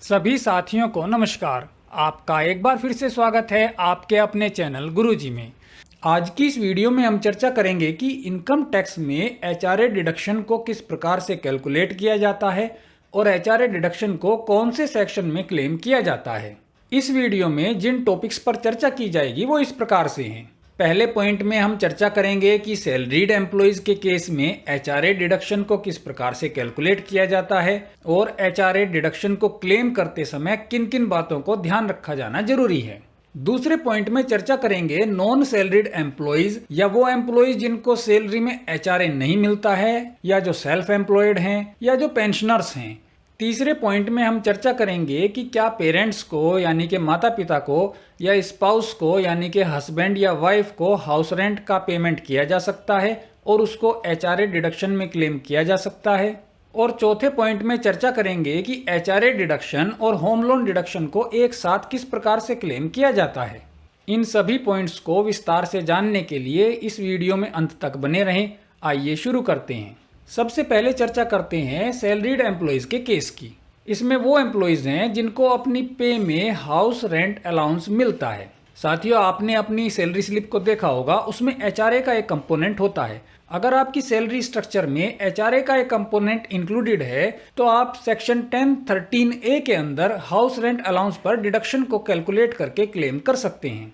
सभी साथियों को नमस्कार। आपका एक बार फिर से स्वागत है आपके अपने चैनल गुरुजी में। आज की इस वीडियो में हम चर्चा करेंगे कि इनकम टैक्स में एचआरए डिडक्शन को किस प्रकार से कैलकुलेट किया जाता है और एचआरए डिडक्शन को कौन से सेक्शन में क्लेम किया जाता है। इस वीडियो में जिन टॉपिक्स पर चर्चा की जाएगी वो इस प्रकार से हैं। पहले पॉइंट में हम चर्चा करेंगे कि सैलरीड एम्प्लॉयज के केस में एचआरए डिडक्शन को किस प्रकार से कैलकुलेट किया जाता है और एचआरए डिडक्शन को क्लेम करते समय किन किन बातों को ध्यान रखा जाना जरूरी है। दूसरे पॉइंट में चर्चा करेंगे नॉन सैलरीड एम्प्लॉयज या वो एम्प्लॉयज जिनको सैलरी में एचआरए नहीं मिलता है या जो सेल्फ एम्प्लॉयड हैं या जो पेंशनर्स हैं। तीसरे पॉइंट में हम चर्चा करेंगे कि क्या पेरेंट्स को यानी कि माता पिता को या स्पाउस को यानी कि हस्बैंड या वाइफ को हाउस रेंट का पेमेंट किया जा सकता है और उसको एचआरए डिडक्शन में क्लेम किया जा सकता है। और चौथे पॉइंट में चर्चा करेंगे कि एचआरए डिडक्शन और होम लोन डिडक्शन को एक साथ किस प्रकार से क्लेम किया जाता है। इन सभी पॉइंट्स को विस्तार से जानने के लिए इस वीडियो में अंत तक बने रहें। आइए शुरू करते हैं। सबसे पहले चर्चा करते हैं सैलरीड एम्प्लॉयज के केस की। इसमें वो एम्प्लॉयज हैं जिनको अपनी पे में हाउस रेंट अलाउंस मिलता है। साथियों, आपने अपनी सैलरी स्लिप को देखा होगा, उसमें एचआरए का एक कंपोनेंट होता है। अगर आपकी सैलरी स्ट्रक्चर में एचआरए का एक कंपोनेंट इंक्लूडेड है तो आप सेक्शन 10(13)(a) के अंदर हाउस रेंट अलाउंस पर डिडक्शन को कैलकुलेट करके क्लेम कर सकते हैं।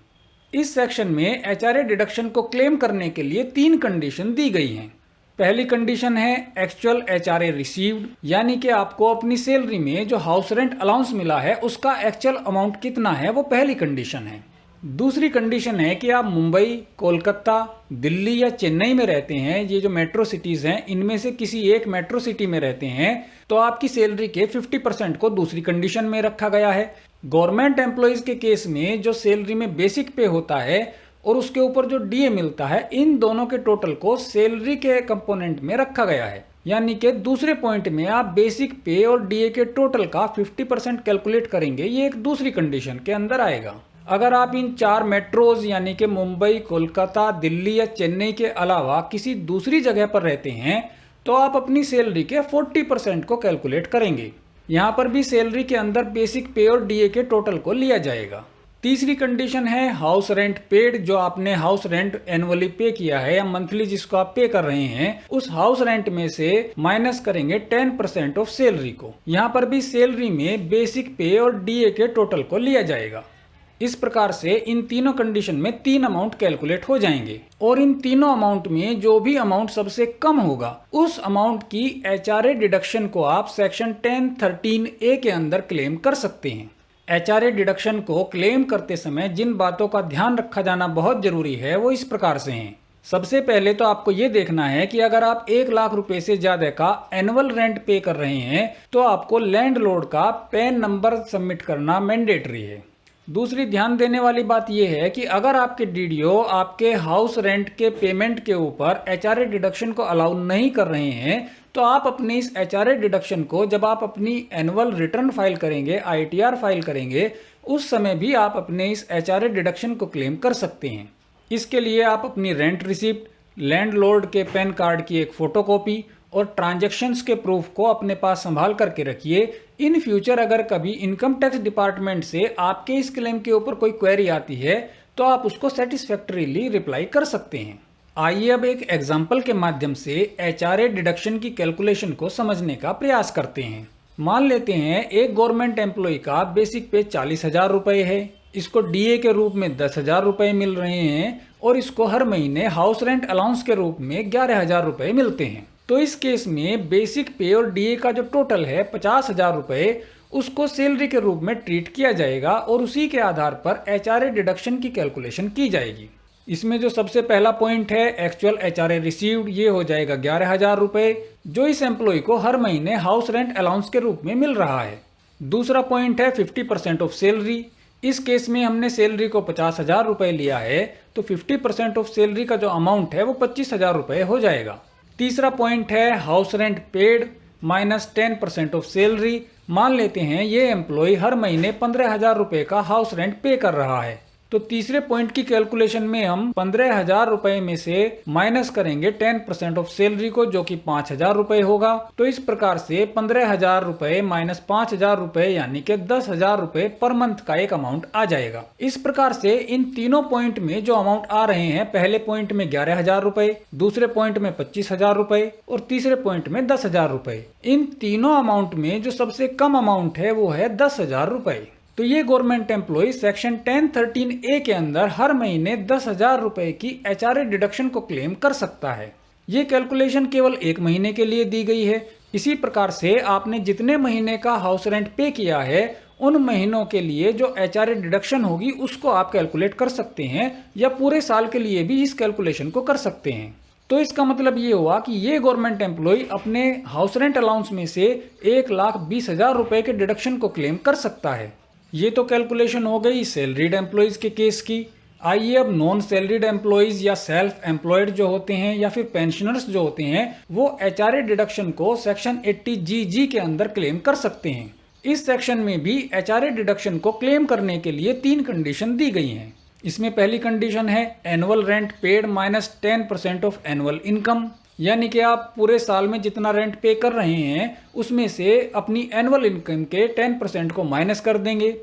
इस सेक्शन में एचआरए डिडक्शन को क्लेम करने के लिए 3 कंडीशन दी गई हैं। पहली कंडीशन है एक्चुअल एचआरए रिसीव्ड, यानी कि आपको अपनी सैलरी में जो हाउस रेंट अलाउंस मिला है उसका एक्चुअल अमाउंट कितना है, वो पहली कंडीशन है। दूसरी कंडीशन है कि आप मुंबई, कोलकाता, दिल्ली या चेन्नई में रहते हैं। ये जो मेट्रो सिटीज़ हैं इनमें से किसी एक मेट्रो सिटी में रहते हैं तो आपकी सैलरी के 50% को दूसरी कंडीशन में रखा गया है। गवर्नमेंट एम्प्लॉयज़ के केस में जो सैलरी में बेसिक पे होता है और उसके ऊपर जो डीए मिलता है, इन दोनों के टोटल को सैलरी के कंपोनेंट में रखा गया है। यानी कि दूसरे पॉइंट में आप बेसिक पे और डीए के टोटल का 50% कैलकुलेट करेंगे। ये एक दूसरी कंडीशन के अंदर आएगा। अगर आप इन 4 मेट्रोज यानी कि मुंबई, कोलकाता, दिल्ली या चेन्नई के अलावा किसी दूसरी जगह पर रहते हैं तो आप अपनी सैलरी के 40% को कैलकुलेट करेंगे। यहाँ पर भी सैलरी के अंदर बेसिक पे और डीए के टोटल को लिया जाएगा। तीसरी कंडीशन है हाउस रेंट पेड। जो आपने हाउस रेंट एनुअली पे किया है या मंथली जिसको आप पे कर रहे हैं, उस हाउस रेंट में से माइनस करेंगे 10% ऑफ सैलरी को। यहाँ पर भी सैलरी में बेसिक पे और डीए के टोटल को लिया जाएगा। इस प्रकार से इन तीनों कंडीशन में 3 अमाउंट कैलकुलेट हो जाएंगे और इन तीनों अमाउंट में जो भी अमाउंट सबसे कम होगा उस अमाउंट की एचआरए डिडक्शन को आप सेक्शन 10(13)(a) के अंदर क्लेम कर सकते हैं। एचआरए डिडक्शन को क्लेम करते समय जिन बातों का ध्यान रखा जाना बहुत जरूरी है वो इस प्रकार से हैं। सबसे पहले तो आपको ये देखना है कि अगर आप 1 लाख रुपए से ज्यादा का एनुअल रेंट पे कर रहे हैं तो आपको लैंडलॉर्ड का पैन नंबर सबमिट करना मैंडेटरी है। दूसरी ध्यान देने वाली बात यह है कि अगर आपके डीडीओ आपके हाउस रेंट के पेमेंट के ऊपर एचआरए डिडक्शन को अलाउ नहीं कर रहे हैं तो आप अपनी इस एचआरए डिडक्शन को जब आप अपनी एनुअल रिटर्न फाइल करेंगे, आईटीआर फाइल करेंगे, उस समय भी आप अपने इस एचआरए डिडक्शन को क्लेम कर सकते हैं। इसके लिए आप अपनी रेंट रिसिप्ट, लैंडलॉर्ड के पैन कार्ड की एक फोटोकॉपी और ट्रांजैक्शंस के प्रूफ को अपने पास संभाल करके रखिए। इन फ्यूचर अगर कभी इनकम टैक्स डिपार्टमेंट से आपके इस क्लेम के ऊपर कोई क्वेरी आती है तो आप उसको सेटिस्फैक्टरीली रिप्लाई कर सकते हैं। आइए अब एक एग्जाम्पल के माध्यम से एचआरए डिडक्शन की कैलकुलेशन को समझने का प्रयास करते हैं। मान लेते हैं एक गवर्नमेंट एम्प्लॉय का बेसिक पे 40,000 रुपये है, इसको डीए के रूप में 10,000 रुपये मिल रहे हैं और इसको हर महीने हाउस रेंट अलाउंस के रूप में 11,000 रुपये मिलते हैं। तो इस केस में बेसिक पे और डीए का जो टोटल है 50,000 रुपये, उसको सैलरी के रूप में ट्रीट किया जाएगा और उसी के आधार पर एचआरए डिडक्शन की कैलकुलेशन की जाएगी। इसमें जो सबसे पहला पॉइंट है एक्चुअल एचआरए रिसीव्ड, ये हो जाएगा 11,000 रुपये जो इस एम्प्लॉय को हर महीने हाउस रेंट अलाउंस के रूप में मिल रहा है। दूसरा पॉइंट है 50% ऑफ सैलरी। इस केस में हमने सैलरी को 50,000 रुपये लिया है तो 50% ऑफ सैलरी का जो अमाउंट है वो 25,000 रुपये हो जाएगा। तीसरा पॉइंट है house rent paid minus 10% of salary. मान लेते हैं ये एम्प्लॉय हर महीने 15,000 रुपये का हाउस रेंट पे कर रहा है। तो तीसरे पॉइंट की कैलकुलेशन में हम 15,000 रुपए में से माइनस करेंगे 10% ऑफ सैलरी को, जो कि 5,000 रुपए होगा। तो इस प्रकार से 15,000 रुपए माइनस 5,000 रुपए यानी कि 10,000 रुपए पर मंथ का एक अमाउंट आ जाएगा। इस प्रकार से इन तीनों पॉइंट में जो अमाउंट आ रहे हैं, पहले पॉइंट में 11,000 रुपए, दूसरे पॉइंट में 25,000 रुपए और तीसरे पॉइंट में 10,000 रुपए। इन तीनों अमाउंट में जो सबसे कम अमाउंट है वो है 10,000 रुपए। तो ये गवर्नमेंट एम्प्लॉय सेक्शन 1013A के अंदर हर महीने 10,000 रुपए की HRA डिडक्शन को क्लेम कर सकता है। ये कैलकुलेशन केवल एक महीने के लिए दी गई है। इसी प्रकार से आपने जितने महीने का हाउस रेंट पे किया है उन महीनों के लिए जो HRA डिडक्शन होगी उसको आप कैलकुलेट कर सकते हैं, या पूरे साल के लिए भी इस कैलकुलेशन को कर सकते हैं। तो इसका मतलब ये हुआ कि ये गवर्नमेंट एम्प्लॉय अपने हाउस रेंट अलाउंस में से 1,20,000 रुपए के डिडक्शन को क्लेम कर सकता है। ये तो कैलकुलेशन हो गई सैलरीड एम्प्लॉयज के केस की। आइए अब नॉन सैलरीड एम्प्लॉयज या सेल्फ एम्प्लॉयड जो होते हैं या फिर पेंशनर्स जो होते हैं वो HRA डिडक्शन को सेक्शन 80GG के अंदर क्लेम कर सकते हैं। इस सेक्शन में भी HRA डिडक्शन को क्लेम करने के लिए 3 कंडीशन दी गई हैं। इसमें पहली कंडीशन है annual rent paid minus 10% of annual income, यानी कि आप पूरे साल में जितना रेंट पे कर रहे हैं उसमें से अपनी एनुअल इनकम के 10% को माइनस कर देंगे।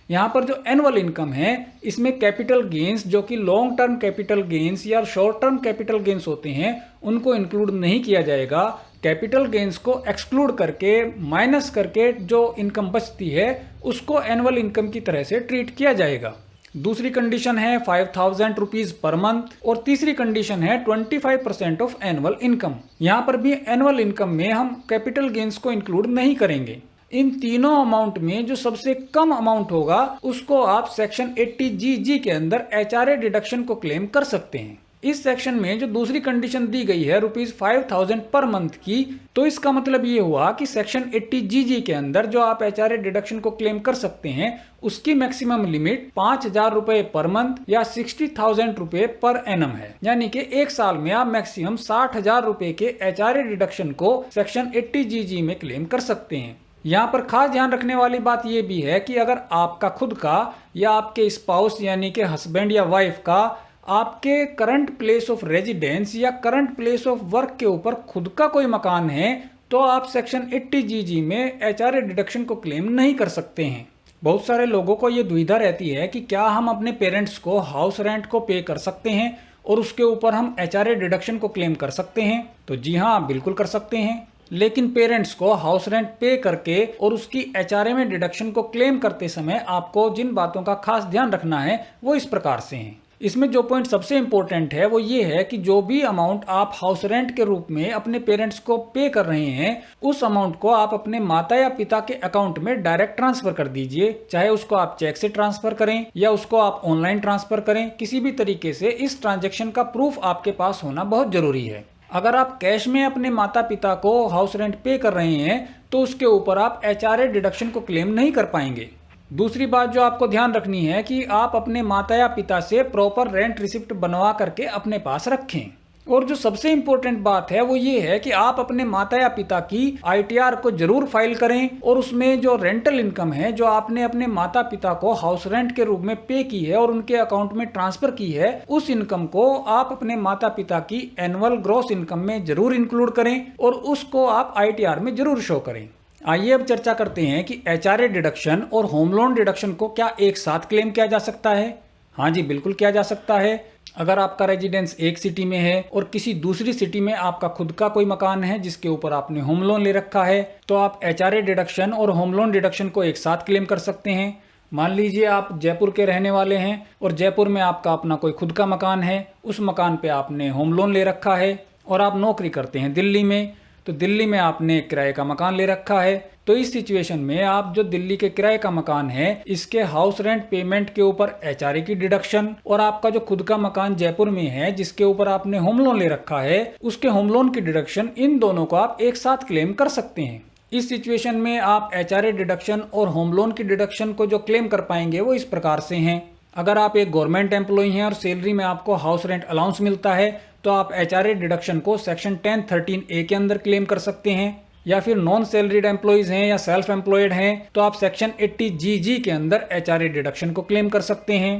यहाँ पर जो एनुअल इनकम है इसमें कैपिटल गेन्स, जो कि लॉन्ग टर्म कैपिटल गेन्स या शॉर्ट टर्म कैपिटल गेन्स होते हैं, उनको इंक्लूड नहीं किया जाएगा। कैपिटल गेन्स को एक्सक्लूड करके माइनस करके जो इनकम बचती है उसको एनुअल इनकम की तरह से ट्रीट किया जाएगा। दूसरी कंडीशन है 5,000 रुपीज पर मंथ और तीसरी कंडीशन है 25% ऑफ एनुअल इनकम। यहाँ पर भी एनुअल इनकम में हम कैपिटल गेन्स को इंक्लूड नहीं करेंगे। इन तीनों अमाउंट में जो सबसे कम अमाउंट होगा उसको आप सेक्शन 80GG के अंदर HRA डिडक्शन को क्लेम कर सकते हैं। इस सेक्शन में जो दूसरी कंडीशन दी गई है ₹5,000 पर मंथ की, तो इसका मतलब ये हुआ कि सेक्शन 80GG के अंदर जो आप HRA डिडक्शन को क्लेम कर सकते हैं उसकी मैक्सिमम लिमिट 5,000 रुपए पर मंथ या 60,000 रुपए पर एनम है। यानी कि एक साल में आप मैक्सिमम 60,000 रुपए के HRA डिडक्शन को सेक्शन 80GG में क्लेम कर सकते हैं। यहाँ पर खास ध्यान रखने वाली बात यह भी है कि अगर आपका खुद का या आपके स्पाउस यानी कि हस्बैंड या वाइफ का आपके करंट प्लेस ऑफ रेजिडेंस या करंट प्लेस ऑफ वर्क के ऊपर खुद का कोई मकान है तो आप सेक्शन 80GG में HRA डिडक्शन को क्लेम नहीं कर सकते हैं। बहुत सारे लोगों को ये दुविधा रहती है कि क्या हम अपने पेरेंट्स को हाउस रेंट को पे कर सकते हैं और उसके ऊपर हम HRA डिडक्शन को क्लेम कर सकते हैं। तो जी हाँ, आप बिल्कुल कर सकते हैं, लेकिन पेरेंट्स को हाउस रेंट पे करके और उसकी HRA में डिडक्शन को क्लेम करते समय आपको जिन बातों का खास ध्यान रखना है वो इस प्रकार से हैं। इसमें जो पॉइंट सबसे इम्पोर्टेंट है वो ये है कि जो भी अमाउंट आप हाउस रेंट के रूप में अपने पेरेंट्स को पे कर रहे हैं उस अमाउंट को आप अपने माता या पिता के अकाउंट में डायरेक्ट ट्रांसफर कर दीजिए। चाहे उसको आप चेक से ट्रांसफर करें या उसको आप ऑनलाइन ट्रांसफर करें, किसी भी तरीके से इस ट्रांजेक्शन का प्रूफ आपके पास होना बहुत जरूरी है। अगर आप कैश में अपने माता पिता को हाउस रेंट पे कर रहे हैं तो उसके ऊपर आप HRA डिडक्शन को क्लेम नहीं कर पाएंगे। दूसरी बात जो आपको ध्यान रखनी है कि आप अपने माता या पिता से प्रॉपर रेंट रिसिप्ट बनवा करके अपने पास रखें। और जो सबसे इम्पोर्टेंट बात है वो ये है कि आप अपने माता या पिता की ITR को जरूर फाइल करें और उसमें जो रेंटल इनकम है जो आपने अपने माता पिता को हाउस रेंट के रूप में पे की है और उनके अकाउंट में ट्रांसफर की है, उस इनकम को आप अपने माता पिता की एनुअल ग्रॉस इनकम में जरूर इंक्लूड करें और उसको आप ITR में जरूर शो करें। आइए अब चर्चा करते हैं कि HRA डिडक्शन और होम लोन डिडक्शन को क्या एक साथ क्लेम किया जा सकता है। हाँ जी, बिल्कुल किया जा सकता है। अगर आपका रेजिडेंस एक सिटी में है और किसी दूसरी सिटी में आपका खुद का कोई मकान है जिसके ऊपर आपने होम लोन ले रखा है तो आप HRA डिडक्शन और होम लोन डिडक्शन को एक साथ क्लेम कर सकते हैं। मान लीजिए आप जयपुर के रहने वाले हैं और जयपुर में आपका अपना कोई खुद का मकान है, उस मकान पे आपने होम लोन ले रखा है और आप नौकरी करते हैं दिल्ली में, तो दिल्ली में आपने किराए का मकान ले रखा है। तो इस सिचुएशन में आप जो दिल्ली के किराए का मकान है इसके हाउस रेंट पेमेंट के ऊपर HRA की डिडक्शन और आपका जो खुद का मकान जयपुर में है जिसके ऊपर आपने होम लोन ले रखा है उसके होम लोन की डिडक्शन, इन दोनों को आप एक साथ क्लेम कर सकते हैं। इस सिचुएशन में आप HRA डिडक्शन और होम लोन की डिडक्शन को जो क्लेम कर पाएंगे वो इस प्रकार से हैं। अगर आप एक गवर्नमेंट एम्प्लॉय हैं और सैलरी में आपको हाउस रेंट अलाउंस मिलता है तो आप HRA डिडक्शन को सेक्शन 1013A के अंदर क्लेम कर सकते हैं, या फिर नॉन सैलरीड एम्प्लॉयज हैं या सेल्फ एम्प्लॉयड हैं तो आप सेक्शन 80GG के अंदर HRA डिडक्शन को क्लेम कर सकते हैं।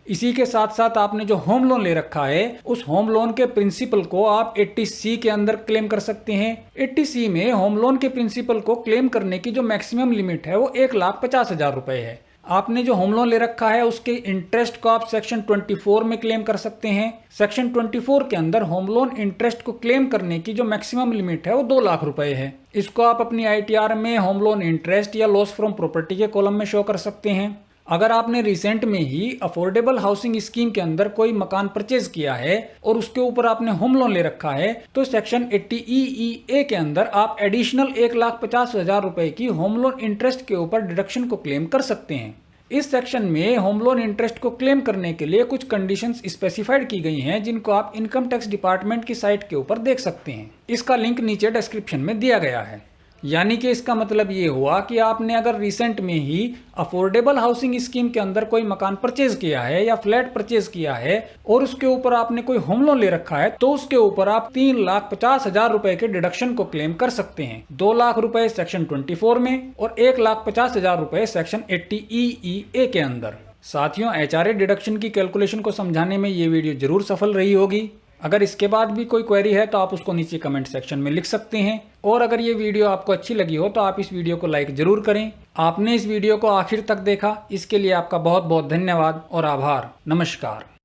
इसी के साथ साथ आपने जो होम लोन ले रखा है उस होम लोन के प्रिंसिपल को आप 80C के अंदर क्लेम कर सकते हैं। 80C में होम लोन के प्रिंसिपल को क्लेम करने की जो मैक्सिमम लिमिट है वो 1,50,000 रुपए है। आपने जो होम लोन ले रखा है उसके इंटरेस्ट को आप सेक्शन 24 में क्लेम कर सकते हैं। सेक्शन 24 के अंदर होम लोन इंटरेस्ट को क्लेम करने की जो मैक्सिमम लिमिट है वो 2 लाख रुपए है। इसको आप अपनी ITR में होम लोन इंटरेस्ट या लॉस फ्रॉम प्रॉपर्टी के कॉलम में शो कर सकते हैं। अगर आपने रिसेंट में ही अफोर्डेबल हाउसिंग स्कीम के अंदर कोई मकान परचेज किया है और उसके ऊपर आपने होम लोन ले रखा है तो सेक्शन 80EE के अंदर आप एडिशनल 1,50,000 रुपए की होम लोन इंटरेस्ट के ऊपर डिडक्शन को क्लेम कर सकते हैं। इस सेक्शन में होम लोन इंटरेस्ट को क्लेम करने के लिए कुछ कंडीशंस स्पेसिफाइड की गई हैं जिनको आप इनकम टैक्स डिपार्टमेंट की साइट के ऊपर देख सकते हैं। इसका लिंक नीचे डिस्क्रिप्शन में दिया गया है। यानी कि इसका मतलब ये हुआ कि आपने अगर रिसेंट में ही अफोर्डेबल हाउसिंग स्कीम के अंदर कोई मकान परचेज किया है या फ्लैट परचेज किया है और उसके ऊपर आपने कोई होम लोन ले रखा है तो उसके ऊपर आप 3,50,000 रुपए के डिडक्शन को क्लेम कर सकते हैं। 2 लाख रुपए सेक्शन 24 में और 1,50,000 रुपए सेक्शन 80EE के अंदर। साथियों, HRA डिडक्शन की कैलकुलेशन को समझाने में ये वीडियो जरूर सफल रही होगी। अगर इसके बाद भी कोई क्वेरी है तो आप उसको नीचे कमेंट सेक्शन में लिख सकते हैं। और अगर ये वीडियो आपको अच्छी लगी हो तो आप इस वीडियो को लाइक जरूर करें। आपने इस वीडियो को आखिर तक देखा, इसके लिए आपका बहुत बहुत धन्यवाद और आभार। नमस्कार।